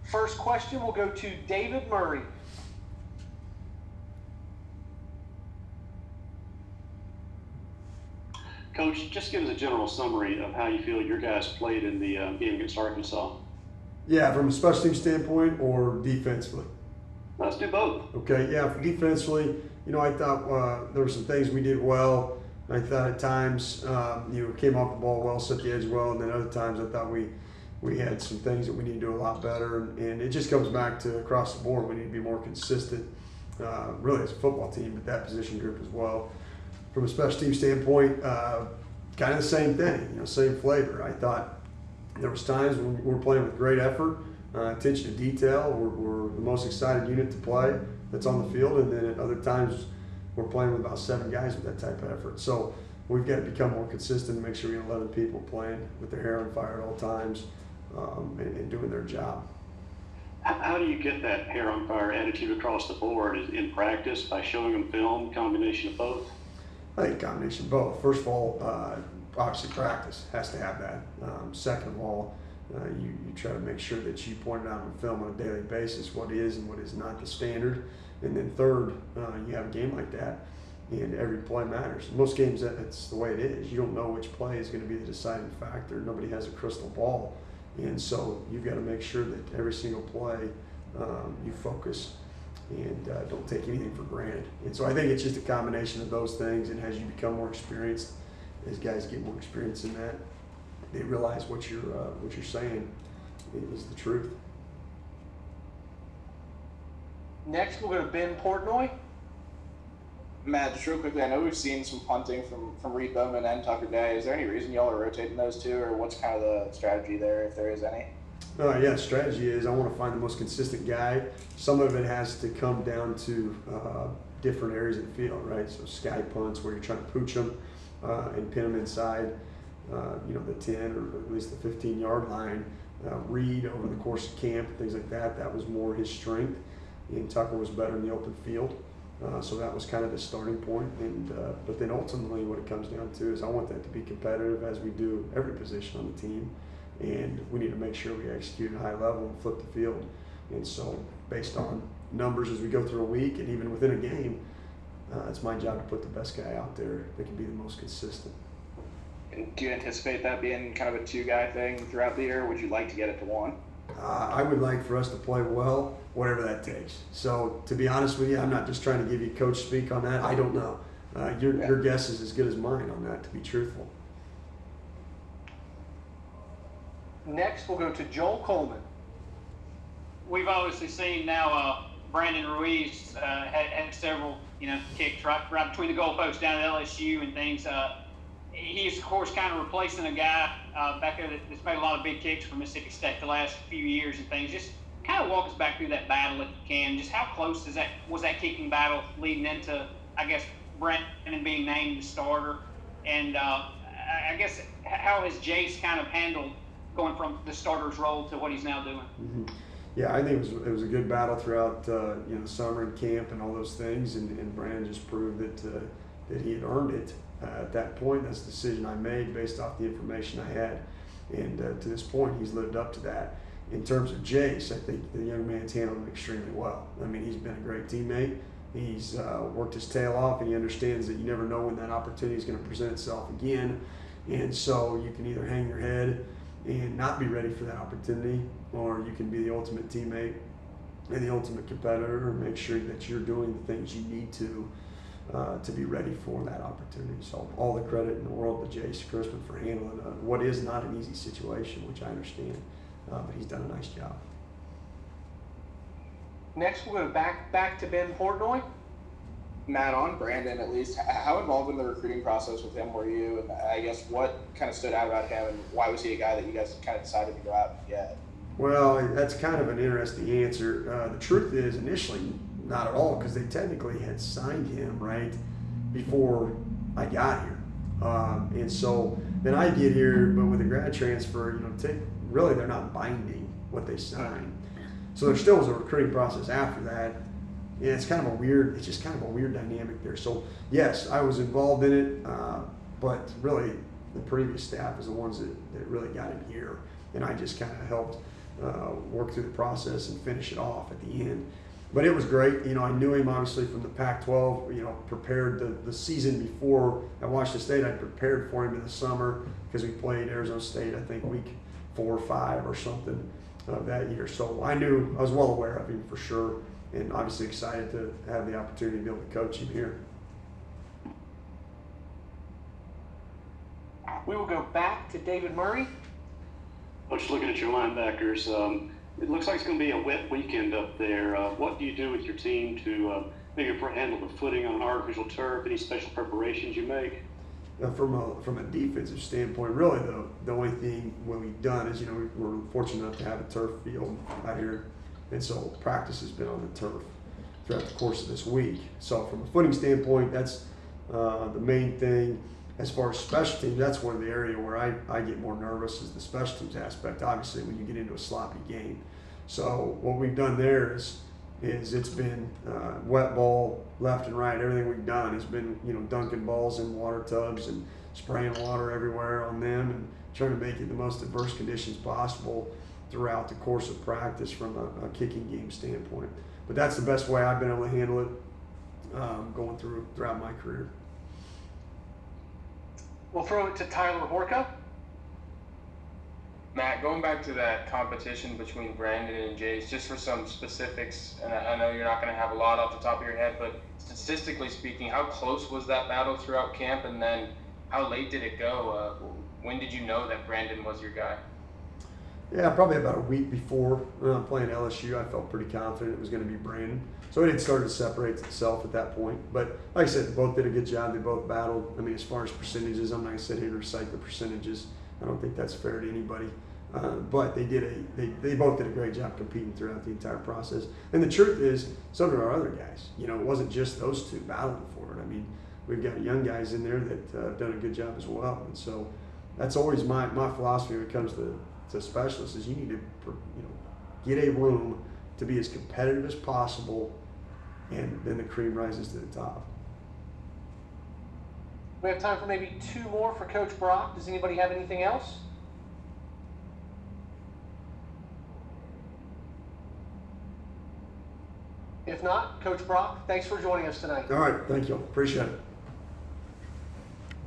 First question will go to David Murray. Coach, just give us a general summary of how you feel your guys played in the game against Arkansas. Yeah, from a special team standpoint or defensively? Let's do both. Okay, yeah, defensively, I thought there were some things we did well. I thought at times, came off the ball well, set the edge well, and then other times I thought we had some things that we need to do a lot better. And it just comes back to across the board, we need to be more consistent, really as a football team, but that position group as well. From a special team standpoint, kind of the same thing, same flavor. I thought there was times when we were playing with great effort, attention to detail. We're the most excited unit to play that's on the field, and then at other times we're playing with about 7 guys with that type of effort. So we've got to become more consistent and make sure we have 11 people playing with their hair on fire at all times and doing their job. How do you get that hair on fire attitude across the board? Is in practice, by showing them film, combination of both? I think a combination of both. First of all, obviously practice has to have that. Second of all, you try to make sure that you point it out on film on a daily basis what is and what is not the standard. And then third, you have a game like that, and every play matters. In most games, that's the way it is. You don't know which play is going to be the deciding factor. Nobody has a crystal ball. And so you've got to make sure that every single play you focus and don't take anything for granted. And so I think it's just a combination of those things, and as you become more experienced, as guys get more experience in that, they realize what you're saying is the truth. Next, we'll go to Ben Portnoy. Matt, just real quickly, I know we've seen some punting from Reed Bowman and Tucker Day. Is there any reason y'all are rotating those two, or what's kind of the strategy there, if there is any? Yeah, strategy is I want to find the most consistent guy. Some of it has to come down to different areas of the field, right? So sky punts where you're trying to pooch them and pin them inside, the 10 or at least the 15-yard line. Reed over the course of camp, things like that, that was more his strength. And Tucker was better in the open field. So that was kind of the starting point. And but then ultimately what it comes down to is I want that to be competitive as we do every position on the team. And we need to make sure we execute at a high level and flip the field. And so based on numbers as we go through a week and even within a game, it's my job to put the best guy out there that can be the most consistent. And do you anticipate that being kind of a 2-guy thing throughout the year? Or would you like to get it to 1? I would like for us to play well, whatever that takes. So to be honest with you, I'm not just trying to give you coach speak on that. I don't know. Your guess is as good as mine on that, to be truthful. Next, we'll go to Joel Coleman. We've obviously seen now Brandon Ruiz had several, kicks right between the goalposts down at LSU and things. He's, of course, kind of replacing a guy back there that's made a lot of big kicks for Mississippi State the last few years and things. Just kind of walk us back through that battle if you can. Just how close was that kicking battle leading into, I guess, Brandon being named the starter? And I guess how has Jayce kind of handled going from the starter's role to what he's now doing? Mm-hmm. Yeah, I think it was a good battle throughout summer and camp and all those things, and Brandon just proved that he had earned it. At that point, that's the decision I made based off the information I had, and to this point, he's lived up to that. In terms of Jayce, I think the young man's handled him extremely well. I mean, he's been a great teammate. He's worked his tail off, and he understands that you never know when that opportunity is going to present itself again, and so you can either hang your head and not be ready for that opportunity, or you can be the ultimate teammate and the ultimate competitor and make sure that you're doing the things you need to be ready for that opportunity. So all the credit in the world to Jayce Crispin for handling what is not an easy situation, which I understand, but he's done a nice job. Next, we'll go back to Ben Portnoy. Matt, on Brandon at least, how involved in the recruiting process with him were you? And I guess what kind of stood out about him, and why was he a guy that you guys kind of decided to go out and get? Well, that's kind of an interesting answer. The truth is, initially, not at all, because they technically had signed him right before I got here. And so then I get here, but with a grad transfer, really they're not binding what they sign. So there still was a recruiting process after that. Yeah, it's just kind of a weird dynamic there. So yes, I was involved in it, but really the previous staff is the ones that really got him here, and I just kind of helped work through the process and finish it off at the end. But it was great. You know, I knew him obviously from the Pac-12. You know, prepared the season before at Washington State. I prepared for him in the summer because we played Arizona State, I think, week 4 or 5 or something that year. So I was well aware of him for sure, and obviously excited to have the opportunity to be able to coach him here. We will go back to David Murray. Just looking at your linebackers, it looks like it's going to be a wet weekend up there. What do you do with your team to maybe handle the footing on artificial turf? Any special preparations you make? From a defensive standpoint, really the only thing we've done is, you know, we're fortunate enough to have a turf field out here, and so practice has been on the turf throughout the course of this week. So from a footing standpoint, that's the main thing. As far as special teams, that's one of the areas where I get more nervous is the special teams aspect, obviously, when you get into a sloppy game. So what we've done there is it's been wet ball left and right. Everything we've done has been, you know, dunking balls in water tubs and spraying water everywhere on them and trying to make it the most adverse conditions possible throughout the course of practice from a kicking game standpoint. But that's the best way I've been able to handle it going throughout my career. We'll throw it to Tyler Horka. Matt, going back to that competition between Brandon and Jayce, just for some specifics, and I know you're not going to have a lot off the top of your head, but statistically speaking, how close was that battle throughout camp, and then how late did it go? When did you know that Brandon was your guy? Yeah, probably about a week before playing LSU, I felt pretty confident it was going to be Brandon. So it had started to separate itself at that point. But like I said, they both did a good job. They both battled. I mean, as far as percentages, I'm not going to sit here and recite the percentages. I don't think that's fair to anybody. But they both did a great job competing throughout the entire process. And the truth is, so did our other guys. You know, it wasn't just those two battling for it. I mean, we've got young guys in there that have done a good job as well. And so that's always my philosophy when it comes to specialists is you need to, you know, get a room to be as competitive as possible, and then the cream rises to the top. We have time for maybe 2 more for Coach Brock. Does anybody have anything else? If not, Coach Brock, thanks for joining us tonight. All right, thank you. Appreciate it.